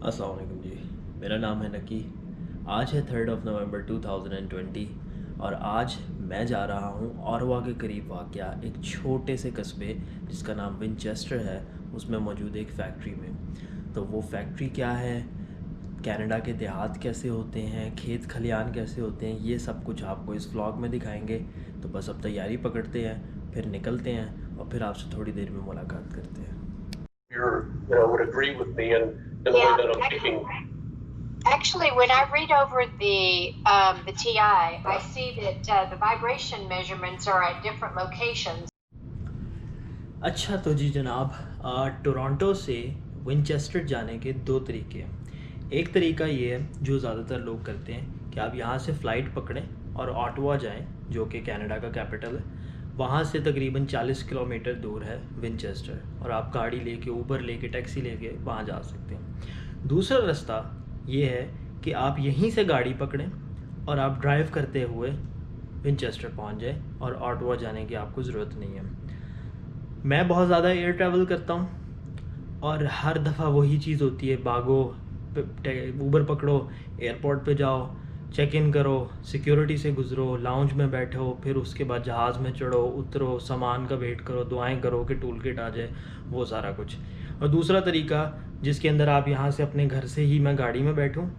अस्सलाम वालेकुम जी। मेरा नाम है नकी। आज है 3 नवंबर 2020 और आज मैं जा रहा हूँ ऑरवा के करीब वाक़या एक छोटे से कस्बे जिसका नाम विनचेस्टर है, उसमें मौजूद एक फ़ैक्ट्री में। तो वो फ़ैक्ट्री क्या है, कनाडा के देहात कैसे होते हैं, खेत खलियान कैसे होते हैं, ये सब कुछ आपको इस व्लॉग में दिखाएंगे। तो बस अब तैयारी पकड़ते हैं, फिर निकलते हैं और फिर आपसे थोड़ी देर में मुलाकात करते हैं। Would agree with me and the way that I'm thinking. Actually, when I read over the TI, I see that the vibration measurements are at different locations. अच्छा तो जी जनाब, टोरंटो से विनचेस्टर जाने के दो तरीके हैं। एक तरीका ये है जो ज़्यादातर लोग करते हैं कि आप यहाँ से फ़्लाइट पकड़ें और ऑटवा जाएं, जो कि कनाडा का कैपिटल है। वहाँ से तकरीबन 40 किलोमीटर दूर है विनचेस्टर, और आप गाड़ी लेके, ऊबर लेके, टैक्सी लेके वहाँ जा सकते हैं। दूसरा रास्ता ये है कि आप यहीं से गाड़ी पकड़ें और आप ड्राइव करते हुए विनचेस्टर पहुँच जाएं और ऑटवा जाने की आपको ज़रूरत नहीं है। मैं बहुत ज़्यादा एयर ट्रैवल करता हूँ और हर दफ़ा वही चीज़ होती है, भागो, ऊबर पकड़ो, एयरपोर्ट पे जाओ, चेक इन करो, सिक्योरिटी से गुज़रो, लाउंज में बैठो, फिर उसके बाद जहाज़ में चढ़ो, उतरो, सामान का वेट करो, दुआएं करो कि टूल किट आ जाए, वो सारा कुछ। और दूसरा तरीका जिसके अंदर आप यहाँ से अपने घर से ही मैं गाड़ी में बैठूँ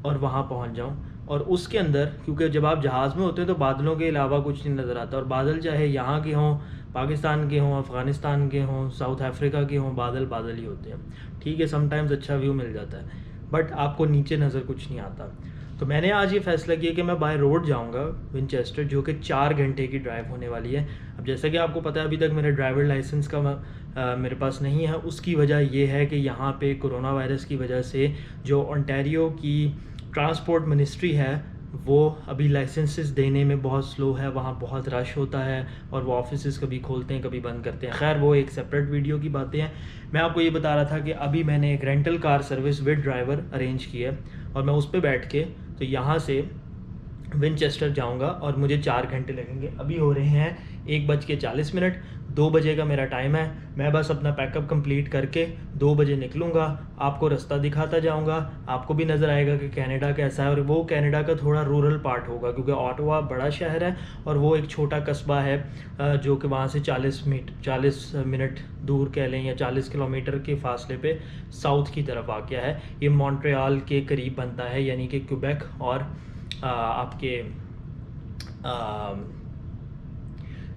और वहाँ पहुँच जाऊँ, और उसके अंदर क्योंकि जब आप जहाज़ में होते हैं तो बादलों के अलावा कुछ नहीं नज़र आता, और बादल चाहे यहाँ के हों, पाकिस्तान के हों, अफ़गानिस्तान के हों, साउथ अफ्रीका के हों, बादल बादल ही होते हैं। ठीक है, समटाइम्स अच्छा व्यू मिल जाता है, बट आपको नीचे नज़र कुछ नहीं आता। तो मैंने आज ये फ़ैसला किया कि मैं बाय रोड जाऊंगा विनचेस्टर, जो कि 4 घंटे की ड्राइव होने वाली है। अब जैसा कि आपको पता है, अभी तक मेरे ड्राइवर लाइसेंस का मेरे पास नहीं है। उसकी वजह यह है कि यहाँ पे कोरोना वायरस की वजह से जो ओंटारियो की ट्रांसपोर्ट मिनिस्ट्री है वो अभी लाइसेंसेस देने में बहुत स्लो है। वहाँ बहुत रश होता है और वो ऑफिसेस कभी खोलते हैं कभी बंद करते हैं। खैर, वो एक सेपरेट वीडियो की बातें हैं। मैं आपको ये बता रहा था कि अभी मैंने एक rental car service with driver arrange की है और मैं उस पर बैठ के तो यहाँ से विनचेस्टर जाऊंगा और मुझे 4 घंटे लगेंगे। अभी हो रहे हैं 1:40, 2 बजे का मेरा टाइम है। मैं बस अपना पैकअप कंप्लीट करके 2 बजे निकलूँगा, आपको रास्ता दिखाता जाऊंगा, आपको भी नज़र आएगा कि कनाडा कैसा है। और वो कनाडा का थोड़ा रूरल पार्ट होगा क्योंकि ऑटवा बड़ा शहर है और वो एक छोटा कस्बा है जो कि वहाँ से 40 मिनट दूर कह लें या 40 किलोमीटर के फासले पे साउथ की तरफ आ गया है। ये मॉन्ट्रियल के करीब बनता है, यानी कि क्यूबेक और आपके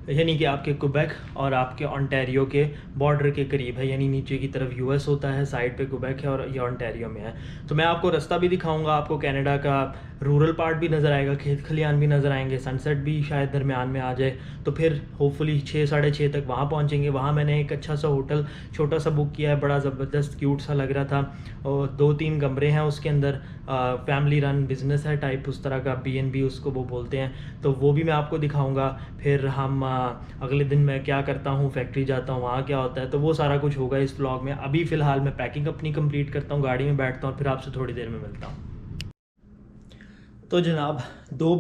यानी कि आपके क्यूबेक और आपके ओंटारियो के बॉर्डर के करीब है, यानी नीचे की तरफ यूएस होता है, साइड पे क्यूबेक है और ये ओंटारियो में है। तो मैं आपको रास्ता भी दिखाऊंगा, आपको कनाडा का रूरल पार्ट भी नज़र आएगा, खेत खलियान भी नज़र आएंगे, सनसेट भी शायद दरमियान में आ जाए। तो फिर होपफुली 6 साढ़े 6 तक वहाँ पहुँचेंगे। वहाँ मैंने एक अच्छा सा होटल छोटा सा बुक किया है, बड़ा ज़बरदस्त क्यूट सा लग रहा था, और 2-3 कमरे हैं उसके अंदर। फैमिली रन बिज़नेस है टाइप, उस तरह का B&B उसको वो बोलते हैं। तो वो भी मैं आपको दिखाऊंगा। फिर हम अगले दिन मैं क्या करता हूँ, फैक्ट्री जाता हूँ, वहाँ क्या होता है, तो वो सारा कुछ होगा इस व्लॉग में। अभी फ़िलहाल मैं पैकिंग अपनी कंप्लीट करता हूँ, गाड़ी में बैठता हूँ, फिर आपसे थोड़ी देर में मिलता हूँ। तो जनाब 2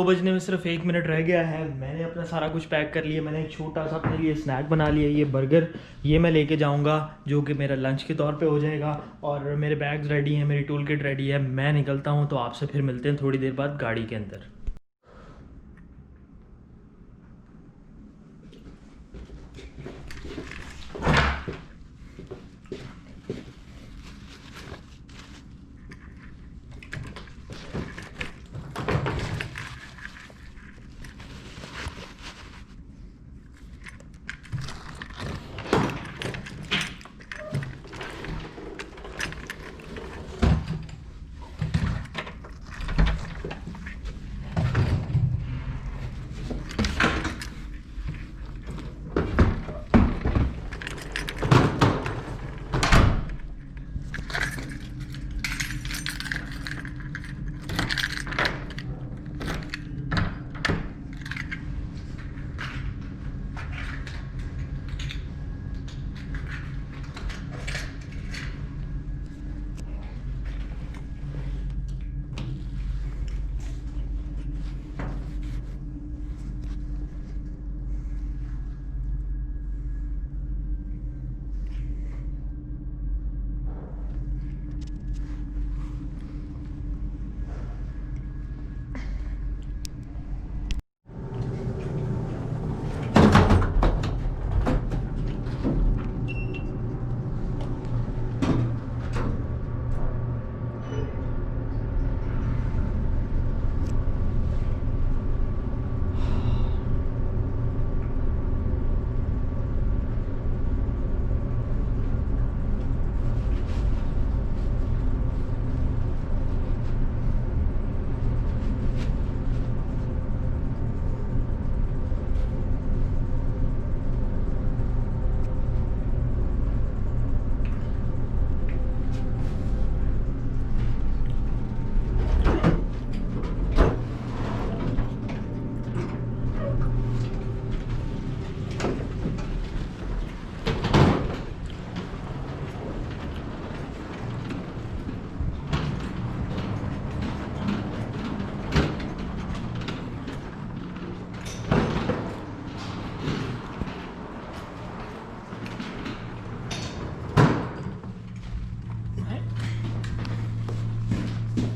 बजने में सिर्फ 1 मिनट रह गया है। मैंने अपना सारा कुछ पैक कर लिया। मैंने एक छोटा सा अपने लिए स्नैक बना लिया, ये बर्गर, ये मैं लेके जाऊंगा जो कि मेरा लंच के तौर पे हो जाएगा। और मेरे बैग्स रेडी हैं, मेरी टूल किट रेडी है। मैं निकलता हूँ, तो आपसे फिर मिलते हैं थोड़ी देर बाद गाड़ी के अंदर।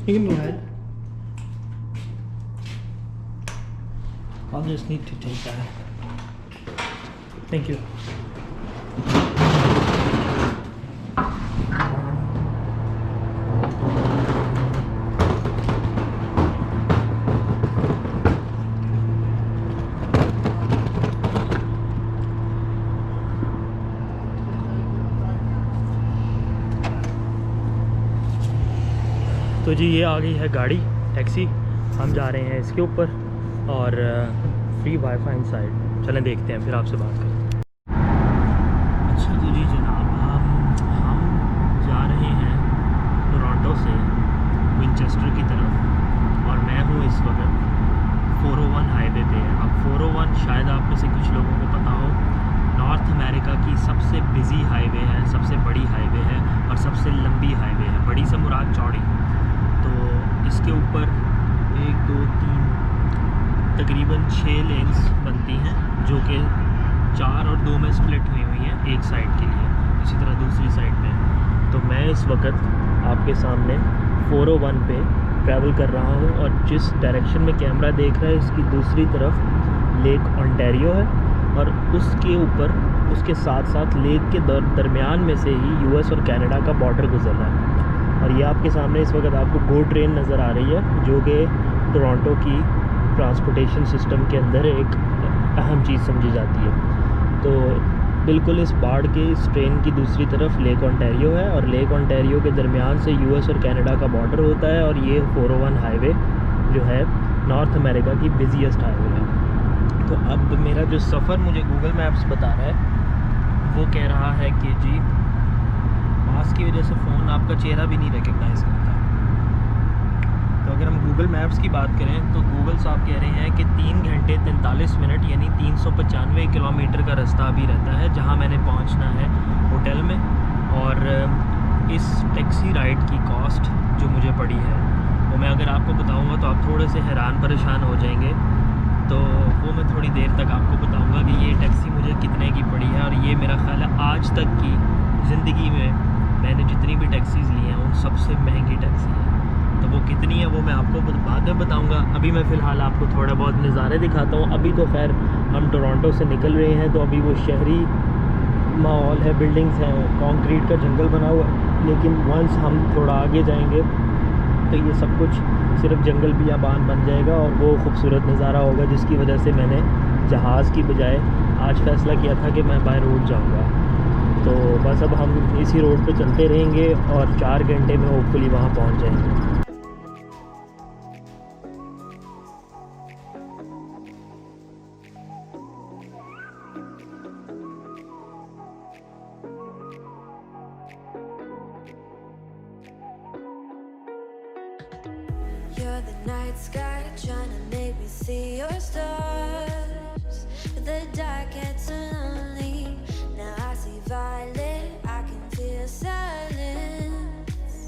You can go ahead. I'll just need to take that. Thank you. तो जी ये आ गई है गाड़ी टैक्सी, हम जा रहे हैं इसके ऊपर और फ्री वाईफाई इनसाइड। चलें देखते हैं, फिर आपसे बात करते हैं। अच्छा तो जी जनाब, हम जा रहे हैं टोरंटो से विंचेस्टर की तरफ और मैं हूँ इस वक्त 401 हाईवे पे। अब 401 शायद आप में से कुछ लोगों को पता हो, नॉर्थ अमेरिका की सबसे बिज़ी हाईवे है, सबसे बड़ी हाईवे है और सबसे लंबी हाईवे है। बड़ी से मुराद चौड़ी। तो इसके ऊपर 1 2 3 तकरीबन 6 लेन्स बनती हैं, जो कि 4 और 2 में स्प्लिट हुई हैं एक साइड के लिए, इसी तरह दूसरी साइड में। तो मैं इस वक्त आपके सामने 401 पे ट्रैवल कर रहा हूँ और जिस डायरेक्शन में कैमरा देख रहा है इसकी दूसरी तरफ लेक ओंटारियो है और उसके ऊपर उसके साथ साथ लेक के दरमियान में से ही यूएस और कनाडा का बॉर्डर गुजर रहा है। और ये आपके सामने इस वक्त आपको गो ट्रेन नज़र आ रही है, जो कि टोरंटो की ट्रांसपोर्टेशन सिस्टम के अंदर एक अहम चीज़ समझी जाती है। तो बिल्कुल इस बाड़ के इस ट्रेन की दूसरी तरफ लेक ओंटारियो है और लेक ओंटारियो के दरमियान से यूएस और कनाडा का बॉर्डर होता है और ये 401 हाईवे जो है नॉर्थ अमेरिका की बिज़ीएस्ट हाईवे है। तो अब मेरा जो सफ़र मुझे गूगल मैप्स बता रहा है वो कह रहा है कि जी मास्क की वजह से फ़ोन आपका चेहरा भी नहीं रिकग्नाइज़ करता। तो अगर हम गूगल मैप्स की बात करें तो गूगल साहब कह रहे हैं कि 3 घंटे 43 मिनट यानी 395 किलोमीटर का रास्ता अभी रहता है जहां मैंने पहुंचना है होटल में। और इस टैक्सी राइड की कॉस्ट जो मुझे पड़ी है वो मैं अगर आपको बताऊंगा तो आप थोड़े से हैरान परेशान हो जाएंगे। तो वो मैं थोड़ी देर तक आपको बताऊंगा कि ये टैक्सी मुझे कितने की पड़ी है। और ये मेरा ख़्याल है आज तक की ज़िंदगी में मैंने जितनी भी टैक्सीज़ ली हैं उन सबसे महंगी टैक्सी है। तो वो कितनी है वो मैं आपको बाद में बताऊंगा। अभी मैं फ़िलहाल आपको थोड़ा बहुत नज़ारे दिखाता हूँ। अभी तो खैर हम टोरंटो से निकल रहे हैं तो अभी वो शहरी माहौल है, बिल्डिंग्स हैं, कंक्रीट का जंगल बना हुआ है। लेकिन वंस हम थोड़ा आगे जाएंगे तो ये सब कुछ सिर्फ जंगल बियाबान बन जाएगा और वो खूबसूरत नज़ारा होगा, जिसकी वजह से मैंने जहाज़ की बजाय आज फ़ैसला किया था कि मैं बाय रोड जाऊँगा। तो बस अब हम इसी रोड पे चलते रहेंगे और 4 घंटे में होपफुली वहाँ पहुँच जाएंगे। You're the night sky trying to make me see your stars, but the dark gets so lonely. Now I see violet, I can feel silence.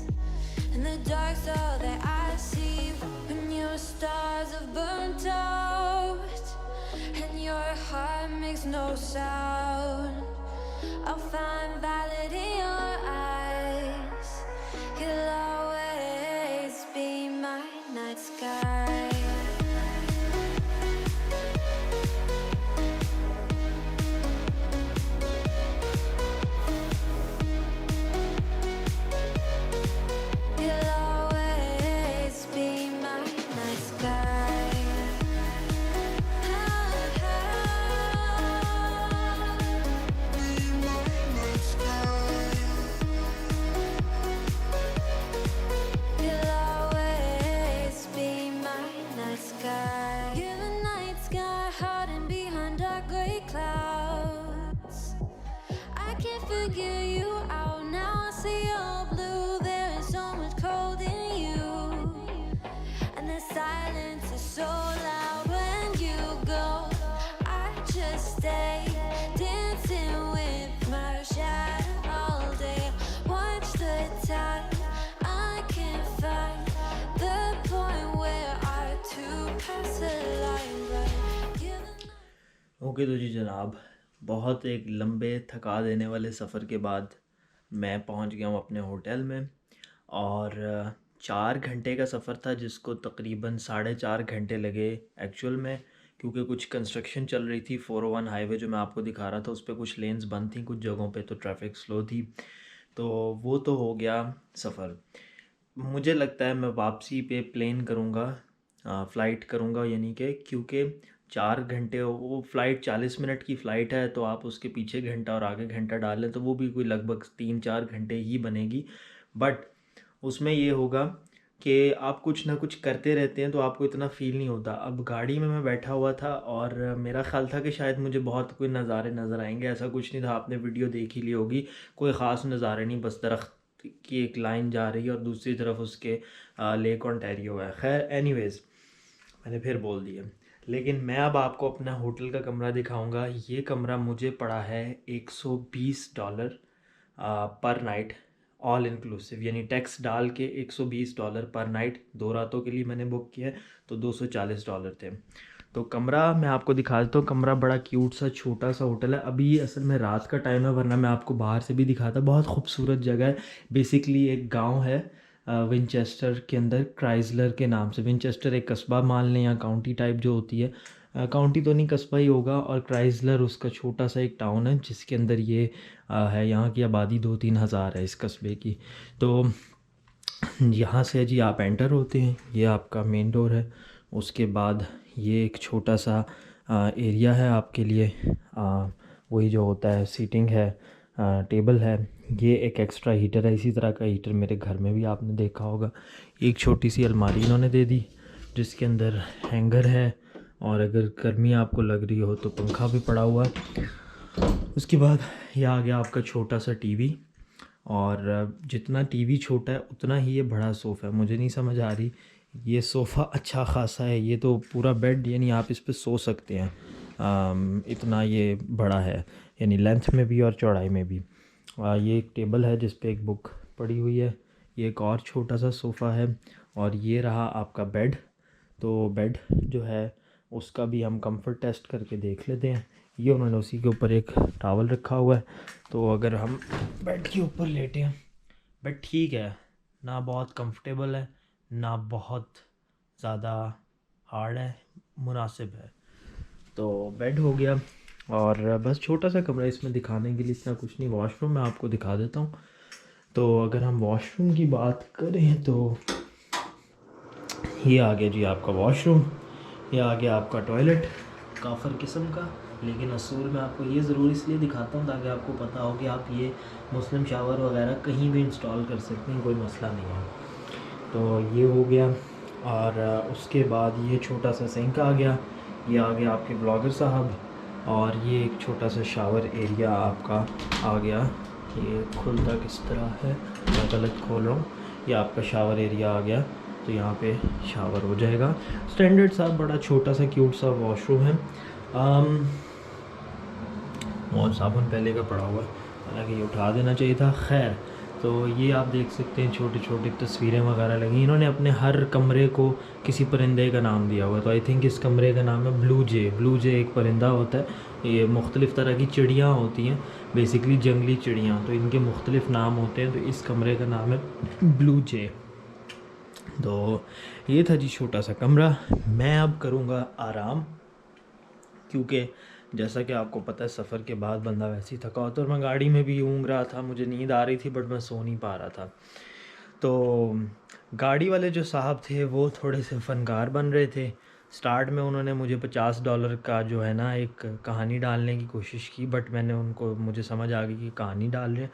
In the dark's all that I see. When your stars have burnt out and your heart makes no sound, I'll find violet in your eyes. You'll always be my night sky. You'll always be my night sky. Be my night sky. You'll always be my night sky. You're the night sky hiding behind dark gray clouds. I can't figure you out now. I see you're blue. There is so much cold in you, and the silence is so loud when you go. I just stay dancing with my shadow all day. Watch the tide. I can't find the point where our two paths align, but you're the okay तो जी जनाब, बहुत एक लंबे थका देने वाले सफ़र के बाद मैं पहुंच गया हूं अपने होटल में और 4 घंटे का सफ़र था, जिसको तकरीबन 4.5 घंटे लगे एक्चुअल में, क्योंकि कुछ कंस्ट्रक्शन चल रही थी। 401 हाईवे जो मैं आपको दिखा रहा था, उस पर कुछ लेन्स बंद थी कुछ जगहों पे, तो ट्रैफिक स्लो थी। तो वो तो हो गया सफ़र। मुझे लगता है मैं वापसी पे प्लेन करूँगा, फ़्लाइट करूँगा, यानी कि क्योंकि 4 घंटे, वो फ़्लाइट 40 मिनट की फ़्लाइट है, तो आप उसके पीछे घंटा और आगे घंटा डाल लें तो वो भी कोई लगभग 3-4 घंटे ही बनेगी। बट उसमें ये होगा कि आप कुछ ना कुछ करते रहते हैं तो आपको इतना फ़ील नहीं होता। अब गाड़ी में मैं बैठा हुआ था और मेरा ख़्याल था कि शायद मुझे बहुत कोई नज़ारे नज़र आएंगे, ऐसा कुछ नहीं था। आपने वीडियो देख ही ली होगी, कोई ख़ास नज़ारे नहीं, बस दरख्त की एक लाइन जा रही है और दूसरी तरफ उसके लेक ओंटारियो है। खैर एनीवेज़, मैंने फिर बोल दिया। लेकिन मैं अब आपको अपना होटल का कमरा दिखाऊंगा। ये कमरा मुझे पड़ा है $120 पर नाइट, ऑल इंक्लूसिव, यानी टैक्स डाल के $120 पर नाइट। 2 रातों के लिए मैंने बुक किया है, तो $240 थे। तो कमरा मैं आपको दिखा देता हूँ। कमरा बड़ा क्यूट सा छोटा सा होटल है। अभी ये असल में रात का टाइम है, वरना मैं आपको बाहर से भी दिखाता। बहुत खूबसूरत जगह है। बेसिकली एक गांव है विंचेस्टर के अंदर, क्राइसलर के नाम से। विंचेस्टर एक कस्बा मान लें या काउंटी टाइप जो होती है, काउंटी तो नहीं, कस्बा ही होगा, और क्राइसलर उसका छोटा सा एक टाउन है जिसके अंदर ये है। यहाँ की आबादी 2-3 हज़ार है इस कस्बे की। तो यहाँ से जी आप एंटर होते हैं, ये आपका मेन डोर है। उसके बाद ये एक छोटा सा एरिया है आपके लिए, वही जो होता है सीटिंग है, टेबल है। ये एक एक्स्ट्रा हीटर है, इसी तरह का हीटर मेरे घर में भी आपने देखा होगा। एक छोटी सी अलमारी इन्होंने दे दी जिसके अंदर हैंगर है, और अगर गर्मी आपको लग रही हो तो पंखा भी पड़ा हुआ है। उसके बाद ये आ गया आपका छोटा सा टीवी, और जितना टीवी छोटा है उतना ही ये बड़ा सोफ़ा है। मुझे नहीं समझ आ रही, ये सोफ़ा अच्छा खासा है, ये तो पूरा बेड, यानी आप इस पे सो सकते हैं, इतना ये बड़ा है, यानी लेंथ में भी और चौड़ाई में भी। ये एक टेबल है जिस पे एक बुक पड़ी हुई है। ये एक और छोटा सा सोफ़ा है, और ये रहा आपका बेड। तो बेड जो है उसका भी हम कंफर्ट टेस्ट करके देख लेते हैं। ये उन्होंने उसी के ऊपर एक टॉवल रखा हुआ है, तो अगर हम बेड के ऊपर लेटे हैं, बेड ठीक है, ना बहुत कंफर्टेबल है ना बहुत ज़्यादा हार्ड है, मुनासिब है। तो बेड हो गया, और बस छोटा सा कमरा, इसमें दिखाने के लिए इतना कुछ नहीं। वॉशरूम मैं आपको दिखा देता हूँ। तो अगर हम वॉशरूम की बात करें तो ये आ गया जी आपका वॉशरूम, ये आ गया आपका टॉयलेट, काफ़र किस्म का। लेकिन असूल में आपको ये ज़रूर इसलिए दिखाता हूँ ताकि आपको पता हो कि आप ये मुस्लिम शावर वगैरह कहीं भी इंस्टॉल कर सकते हैं, कोई मसला नहीं है। तो ये हो गया, और उसके बाद ये छोटा सा सिंक आ गया, ये आ गया आपके ब्लॉगर साहब, और ये एक छोटा सा शावर एरिया आपका आ गया। ये खुलता किस तरह है, मैं गलत खोल रहा हूँ। ये आपका शावर एरिया आ गया, तो यहाँ पे शावर हो जाएगा। स्टैंडर्ड सा बड़ा छोटा सा क्यूट सा वॉशरूम है। और साबुन पहले का पड़ा हुआ है, हालांकि ये उठा देना चाहिए था। खैर, तो ये आप देख सकते हैं छोटी छोटी तस्वीरें वगैरह लगी। इन्होंने अपने हर कमरे को किसी परिंदे का नाम दिया हुआ है। तो आई थिंक इस कमरे का नाम है ब्लू जे। ब्लू जे एक परिंदा होता है, ये मुख्तलिफ़ तरह की चिड़ियाँ होती हैं, बेसिकली जंगली चिड़ियाँ, तो इनके मुख्तलिफ़ नाम होते हैं। तो इस कमरे का नाम है ब्लू जे। तो ये था जी छोटा सा कमरा। मैं अब करूँगा आराम, क्योंकि जैसा कि आपको पता है सफ़र के बाद बंदा वैसे ही थका होता है, और मैं गाड़ी में भी ऊँग रहा था, मुझे नींद आ रही थी बट मैं सो नहीं पा रहा था। तो गाड़ी वाले जो साहब थे वो थोड़े से फ़नकार बन रहे थे। स्टार्ट में उन्होंने मुझे $50 का जो है ना एक कहानी डालने की कोशिश की, बट मैंने उनको, मुझे समझ आ गई कि कहानी डाल रहे हैं,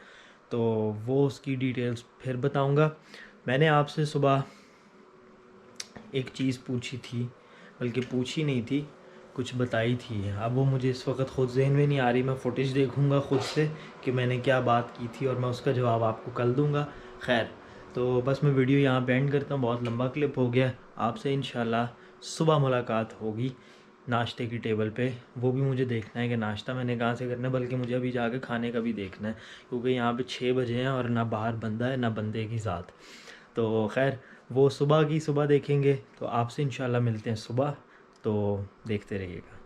तो वो उसकी डिटेल्स फिर बताऊँगा। मैंने आपसे सुबह एक चीज़ पूछी थी, बल्कि पूछी नहीं थी, कुछ बताई थी। अब वो मुझे इस वक्त ख़ुद ज़हन में नहीं आ रही। मैं फ़ुटेज देखूँगा ख़ुद से कि मैंने क्या बात की थी, और मैं उसका जवाब आपको कल दूँगा। खैर, तो बस मैं वीडियो यहाँ पे एंड करता हूँ, बहुत लंबा क्लिप हो गया। आपसे इंशाल्लाह सुबह मुलाकात होगी नाश्ते की टेबल पे। वो भी मुझे देखना है कि नाश्ता मैंने कहाँ से करना है, बल्कि मुझे अभी जाके खाने का भी देखना है, क्योंकि यहाँ पे 6 बजे हैं और ना बाहर बंदा है ना बंदे की ज़ात। तो खैर, वो सुबह की सुबह देखेंगे। तो आपसे इंशाल्लाह मिलते हैं सुबह, तो देखते रहिएगा।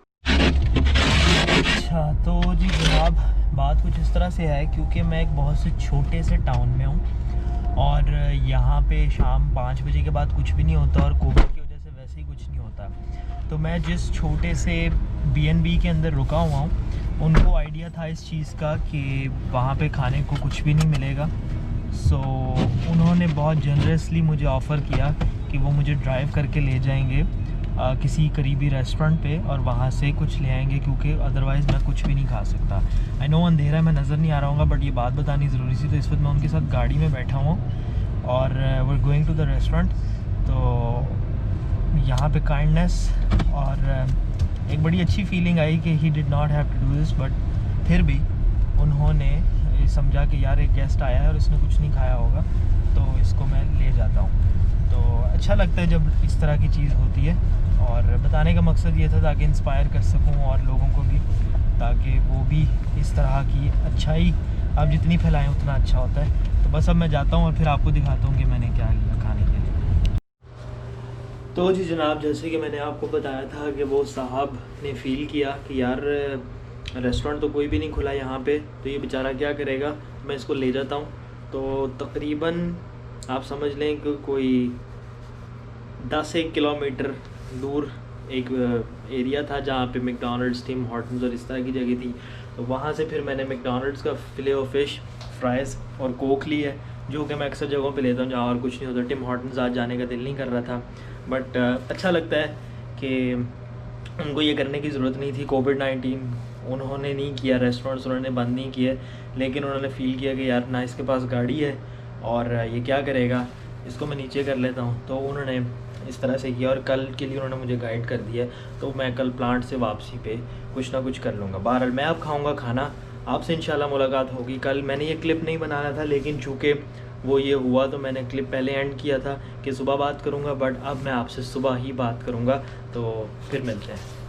अच्छा, तो जी जनाब, बात कुछ इस तरह से है, क्योंकि मैं एक बहुत से छोटे से टाउन में हूँ, और यहाँ पे शाम 5 बजे के बाद कुछ भी नहीं होता और कोविड की वजह से वैसे ही कुछ नहीं होता। तो मैं जिस छोटे से B&B के अंदर रुका हुआ हूँ, उनको आइडिया था इस चीज़ का कि वहाँ पे खाने को कुछ भी नहीं मिलेगा। सो उन्होंने बहुत जनरसली मुझे ऑफ़र किया कि वो मुझे ड्राइव करके ले जाएंगे किसी करीबी रेस्टोरेंट पे और वहाँ से कुछ ले आएंगे, क्योंकि अदरवाइज़ मैं कुछ भी नहीं खा सकता। आई नो अंधेरा है, मैं नज़र नहीं आ रहा हूँ, बट ये बात बतानी ज़रूरी थी। तो इस वक्त मैं उनके साथ गाड़ी में बैठा हूँ और we are going to the restaurant. तो यहाँ पे काइंडनेस और एक बड़ी अच्छी फीलिंग आई कि he did not have to do this, but फिर भी उन्होंने समझा कि यार एक गेस्ट आया है और इसने कुछ नहीं खाया होगा, तो इसको मैं ले जाता हूँ। तो अच्छा लगता है जब इस तरह की चीज़ होती है, और बताने का मकसद ये था ताकि इंस्पायर कर सकूं और लोगों को भी, ताकि वो भी इस तरह की अच्छाई आप जितनी फैलाएं उतना अच्छा होता है। तो बस अब मैं जाता हूं और फिर आपको दिखाता हूं कि मैंने क्या लिया खाने के लिए। तो जी जनाब, जैसे कि मैंने आपको बताया था कि वो साहब ने फ़ील किया कि यार रेस्टोरेंट तो कोई भी नहीं खुला यहाँ पे, तो ये बेचारा क्या करेगा, मैं इसको ले जाता हूँ। तो तकरीबन आप समझ लें कि कोई 10-1 किलोमीटर दूर एक एरिया था जहाँ पे मैकडॉनल्ड्स, टिम हॉर्टन्स और इस तरह की जगह थी। तो वहाँ से फिर मैंने मैकडॉनल्ड्स का फिले ऑफ फिश, फ्राइज़ और कोक ली है, जो कि मैं अक्सर जगहों पे लेता हूँ जहाँ और कुछ नहीं होता। टिम हॉर्टन्स आज जाने का दिल नहीं कर रहा था, बट अच्छा लगता है कि उनको ये करने की ज़रूरत नहीं थी। कोविड-19 उन्होंने नहीं किया, रेस्टोरेंट्स उन्होंने बंद नहीं किए, लेकिन उन्होंने फ़ील किया कि यार ना इसके पास गाड़ी है और ये क्या करेगा, इसको मैं नीचे कर लेता हूँ। तो उन्होंने इस तरह से किया और कल के लिए उन्होंने मुझे गाइड कर दिया। तो मैं कल प्लांट से वापसी पे कुछ ना कुछ कर लूँगा। बहरहाल मैं अब खाऊँगा खाना, आपसे इंशाल्लाह मुलाकात होगी कल। मैंने ये क्लिप नहीं बनाना था, लेकिन चूँकि वो ये हुआ तो मैंने क्लिप पहले एंड किया था कि सुबह बात करूँगा, बट अब मैं आपसे सुबह ही बात करूँगा। तो फिर मिलते हैं।